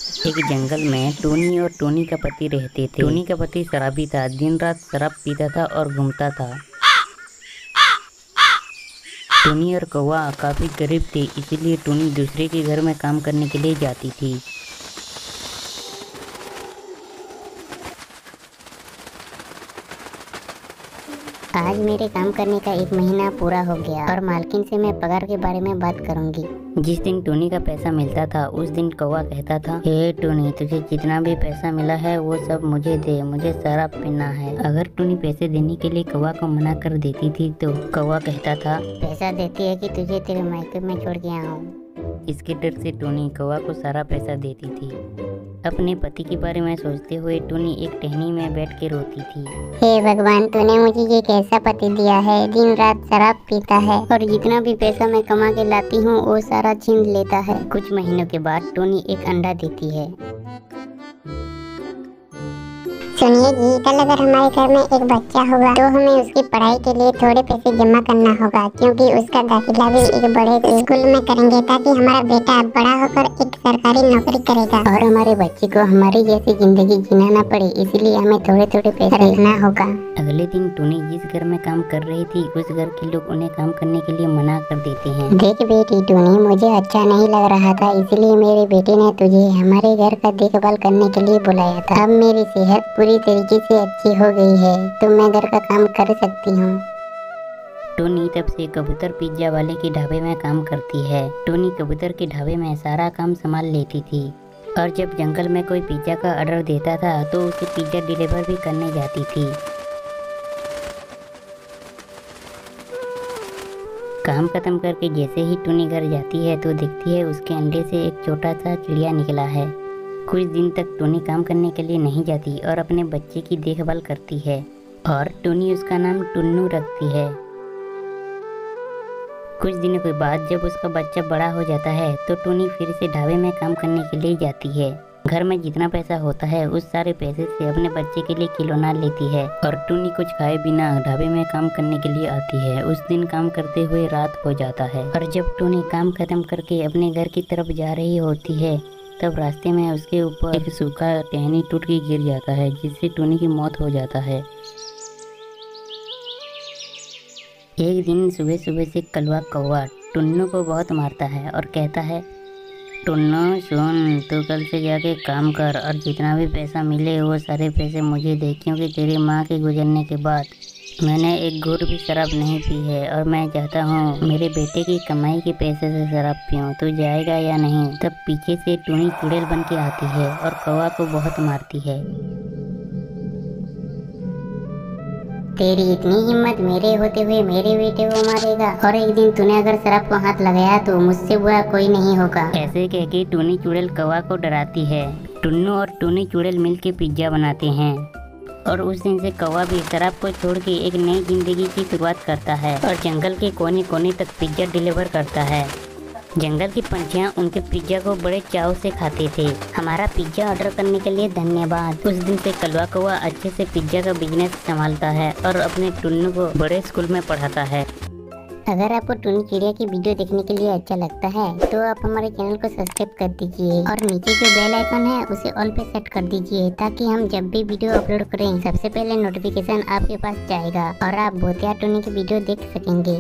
एक जंगल में टोनी और टोनी का पति रहते थे। टोनी का पति शराबी था, दिन रात शराब पीता था और घूमता था। टोनी और कौवा काफी गरीब थे, इसीलिए टोनी दूसरे के घर में काम करने के लिए जाती थी। आज मेरे काम करने का 1 महीना पूरा हो गया और मालकिन से मैं पगार के बारे में बात करूंगी। जिस दिन टोनी का पैसा मिलता था उस दिन कौवा कहता था, हे टोनी, तुझे जितना भी पैसा मिला है वो सब मुझे दे, मुझे शराब पीना है। अगर टोनी पैसे देने के लिए कौवा को मना कर देती थी तो कौवा कहता था, पैसा देती है कि तुझे तेरे मायके में छोड़ के आऊं। इसके डर से टोनी कौवा को सारा पैसा देती थी। अपने पति के बारे में सोचते हुए टोनी एक टहनी में बैठ के रोती थी। हे भगवान, तूने मुझे ये कैसा पति दिया है, दिन रात शराब पीता है और जितना भी पैसा मैं कमा के लाती हूँ वो सारा छीन लेता है। कुछ महीनों के बाद टोनी एक अंडा देती है। सुनिए जी, कल अगर हमारे घर में एक बच्चा होगा तो हमें उसकी पढ़ाई के लिए थोड़े पैसे जमा करना होगा, क्योंकि उसका दाखिला भी एक बड़े स्कूल में करेंगे ताकि हमारा बेटा बड़ा होकर एक सरकारी नौकरी करेगा और हमारे बच्चे को हमारी जैसी जिंदगी जीना न पड़े, इसलिए हमें थोड़े थोड़े पैसे रखना होगा। अगले दिन टोनी जिस घर में काम कर रही थी उस घर के लोग उन्हें काम करने के लिए मना कर देते हैं। देख बेटी टोनी, मुझे अच्छा नहीं लग रहा था, इसलिए मेरे बेटे ने तुझे हमारे घर का देखभाल करने के लिए बुलाया था। अब मेरी सेहत पूरी तरीके से अच्छी हो गई है तो मैं घर का काम कर सकती हूँ। टोनी तब से कबूतर पिज्जा वाले के ढाबे में काम करती है। टोनी कबूतर के ढाबे में सारा काम संभाल लेती थी और जब जंगल में कोई पिज्जा का ऑर्डर देता था तो उसे पिज्जा डिलीवर भी करने जाती थी। काम खत्म करके जैसे ही टोनी घर जाती है तो देखती है उसके अंडे से एक छोटा सा चिड़िया निकला है। कुछ दिन तक टोनी काम करने के लिए नहीं जाती और अपने बच्चे की देखभाल करती है और टोनी उसका नाम टुन्नू रखती है। कुछ दिनों के बाद जब उसका बच्चा बड़ा हो जाता है तो टोनी फिर से ढाबे में काम करने के लिए जाती है। घर में जितना पैसा होता है उस सारे पैसे से अपने बच्चे के लिए खिलौना लेती है और टोनी कुछ खाए बिना ढाबे में काम करने के लिए आती है। उस दिन काम करते हुए रात हो जाता है और जब टोनी काम खत्म करके अपने घर की तरफ जा रही होती है तब रास्ते में उसके ऊपर एक सूखा टहनी टूट के गिर जाता है, जिससे टोनी की मौत हो जाता है। एक दिन सुबह सुबह से कलवा कौवा टुन्नू को बहुत मारता है और कहता है, टुन्नू सुन, तू कल से जाके काम कर और जितना भी पैसा मिले वो सारे पैसे मुझे दे, क्योंकि तेरी माँ के गुजरने के बाद मैंने एक घूंट भी शराब नहीं पी है और मैं चाहता हूँ मेरे बेटे की कमाई के पैसे से शराब पीऊँ। तू जाएगा या नहीं? तब पीछे से टोनी चुड़ैल बन के आती है और कौवा को बहुत मारती है। तेरी इतनी हिम्मत, मेरे होते हुए मेरे बेटे को मारेगा? और एक दिन तूने अगर शराब को हाथ लगाया तो मुझसे बुरा कोई नहीं होगा। ऐसे कह के टोनी चुड़ैल कौवा को डराती है। टुन्नू और टोनी चुड़ैल मिलके पिज्जा बनाते हैं और उस दिन से कौवा भी शराब को छोड़ के एक नई जिंदगी की शुरुआत करता है और जंगल के कोने कोने तक पिज्जा डिलीवर करता है। जंगल की पंछियाँ उनके पिज्जा को बड़े चाव से खाते थे। हमारा पिज्जा ऑर्डर करने के लिए धन्यवाद। उस दिन से कलवा कौवा अच्छे से पिज्जा का बिजनेस संभालता है और अपने टुन्नू को बड़े स्कूल में पढ़ाता है। अगर आपको टोनी चिड़िया की वीडियो देखने के लिए अच्छा लगता है तो आप हमारे चैनल को सब्सक्राइब कर दीजिए और नीचे जो बेल आइकन है उसे ऑल पे सेट कर दीजिए, ताकि हम जब भी वीडियो अपलोड करें सबसे पहले नोटिफिकेशन आपके पास जाएगा और आप भूतिया टोनी की वीडियो देख सकेंगे।